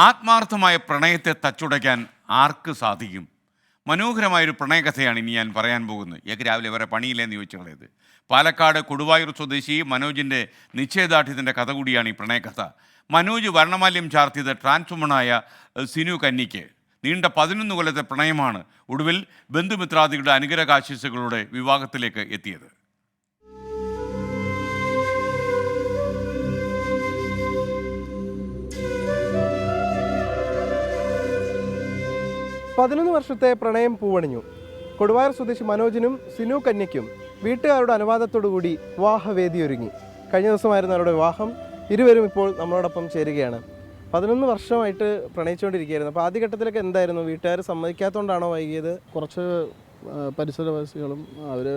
ആത്മാർത്ഥമായ പ്രണയത്തെ തച്ചുടയ്ക്കാൻ ആർക്ക് സാധിക്കും? മനോഹരമായൊരു പ്രണയകഥയാണ് ഇനി ഞാൻ പറയാൻ പോകുന്നത്. രാവിലെ വരെ പണിയില്ലെന്ന് ചോദിച്ചുള്ളത്. പാലക്കാട് കൊടുവായൂർ സ്വദേശി മനോജിൻ്റെ നിശ്ചയദാർഢ്യത്തിൻ്റെ കഥ കൂടിയാണ് ഈ പ്രണയകഥ. മനോജ് വർണ്ണമാല്യം ചാർത്തിയത് ട്രാൻസ്വുമണായ സിനു കന്നിക്ക്. നീണ്ട 11 കൊല്ലത്തെ പ്രണയമാണ് ഒടുവിൽ ബന്ധുമിത്രാദികളുടെ അനുഗ്രഹാശിസുകളുടെ വിവാഹത്തിലേക്ക് എത്തിയത്. 11 വർഷത്തെ പ്രണയം പൂവണിഞ്ഞു. കൊടുവായൂർ സ്വദേശി മനോജിനും സിനു കന്യയ്ക്കും വീട്ടുകാരുടെ അനുവാദത്തോടുകൂടി വിവാഹവേദി ഒരുങ്ങി. കഴിഞ്ഞ ദിവസമായിരുന്നു അവരുടെ വിവാഹം. ഇരുവരും ഇപ്പോൾ നമ്മളോടൊപ്പം ചേരുകയാണ്. 11 വർഷമായിട്ട് പ്രണയിച്ചുകൊണ്ടിരിക്കുകയായിരുന്നു. അപ്പോൾ ആദ്യഘട്ടത്തിലൊക്കെ എന്തായിരുന്നു? വീട്ടുകാർ സമ്മതിക്കാത്തതുകൊണ്ടാണോ വൈകിയത്? കുറച്ച് പരിസരവാസികളും അവർ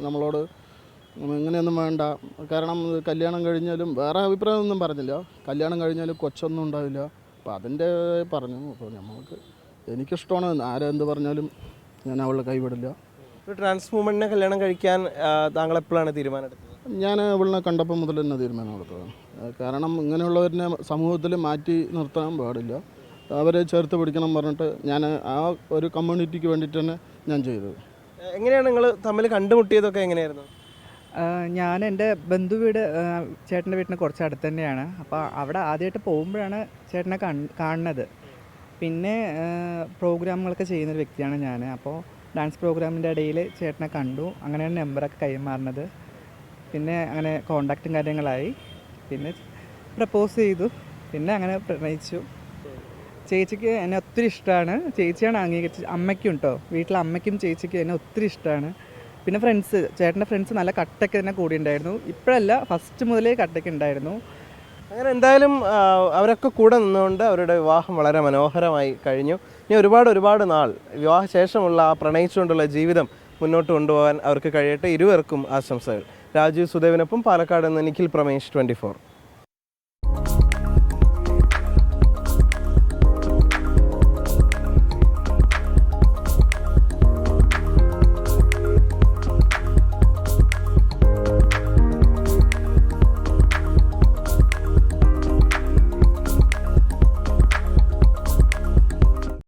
നമ്മളോട് ഇങ്ങനെയൊന്നും വേണ്ട, കാരണം കല്യാണം കഴിഞ്ഞാലും വേറെ അഭിപ്രായമൊന്നും പറഞ്ഞില്ല, കല്യാണം കഴിഞ്ഞാലും കൊച്ചൊന്നും ഉണ്ടാവില്ല, അപ്പോൾ അതിൻ്റെ പറഞ്ഞു. അപ്പോൾ നമ്മൾക്ക് എനിക്കിഷ്ടമാണ്, ആരെന്ത് പറഞ്ഞാലും ഞാൻ അവളെ കൈവിടില്ല. ഒരു ട്രാൻസ് വുമണിനെ കല്യാണം കഴിക്കാൻ താങ്കൾ എപ്പോഴാണ് തീരുമാനമെടുത്തത്? ഞാൻ ഇവളിനെ കണ്ടപ്പോൾ മുതൽ തന്നെ തീരുമാനം എടുത്തത്. കാരണം ഇങ്ങനെയുള്ളവരിനെ സമൂഹത്തിൽ മാറ്റി നിർത്താൻ പാടില്ല, അവരെ ചേർത്ത് പിടിക്കണം പറഞ്ഞിട്ട് ഞാൻ ആ ഒരു കമ്മ്യൂണിറ്റിക്ക് വേണ്ടിയിട്ട് തന്നെ ഞാൻ ചെയ്തത്. എങ്ങനെയാണ് നിങ്ങൾ തമ്മിൽ കണ്ടുമുട്ടിയതൊക്കെ എങ്ങനെയായിരുന്നു? ഞാൻ എൻ്റെ ബന്ധുവീട് ചേട്ടൻ്റെ വീട്ടിന് കുറച്ച് അടുത്ത് തന്നെയാണ്. അപ്പോൾ അവിടെ ആദ്യമായിട്ട് പോകുമ്പോഴാണ് ചേട്ടനെ കാണുന്നത്. പിന്നെ പ്രോഗ്രാമുകളൊക്കെ ചെയ്യുന്നൊരു വ്യക്തിയാണ് ഞാൻ. അപ്പോൾ ഡാൻസ് പ്രോഗ്രാമിൻ്റെ ഇടയിൽ ചേട്ടനെ കണ്ടു, അങ്ങനെയാണ് നമ്പറൊക്കെ കൈമാറുന്നത്. പിന്നെ അങ്ങനെ കോണ്ടാക്റ്റും കാര്യങ്ങളായി, പിന്നെ പ്രപ്പോസ് ചെയ്തു, പിന്നെ അങ്ങനെ പ്രണയിച്ചു. ചേച്ചിക്ക് എന്നെ ഒത്തിരി ഇഷ്ടമാണ്, ചേച്ചിയാണ് അംഗീകരിച്ചത്. അമ്മയ്ക്കും കേട്ടോ, വീട്ടിലെ അമ്മയ്ക്കും ചേച്ചിക്കും എന്നെ ഒത്തിരി ഇഷ്ടമാണ്. പിന്നെ ഫ്രണ്ട്സ്, ചേട്ടൻ്റെ ഫ്രണ്ട്സ് നല്ല കട്ടൊക്കെ തന്നെ കൂടി ഉണ്ടായിരുന്നു. ഇപ്പോഴല്ല, ഫസ്റ്റ് മുതലേ കട്ടൊക്കെ ഉണ്ടായിരുന്നു. അങ്ങനെ എന്തായാലും അവരൊക്കെ കൂടെ നിന്നുകൊണ്ട് അവരുടെ വിവാഹം വളരെ മനോഹരമായി കഴിഞ്ഞു. ഇനി ഒരുപാട് നാൾ വിവാഹശേഷമുള്ള ആ പ്രണയിച്ചുകൊണ്ടുള്ള ജീവിതം മുന്നോട്ട് കൊണ്ടുപോകാൻ അവർക്ക് കഴിയട്ടെ. ഇരുവർക്കും ആശംസകൾ. രാജീവ് സുദേവിനൊപ്പം പാലക്കാട് നിന്ന് നിഖിൽ പ്രമേഷ്, 24.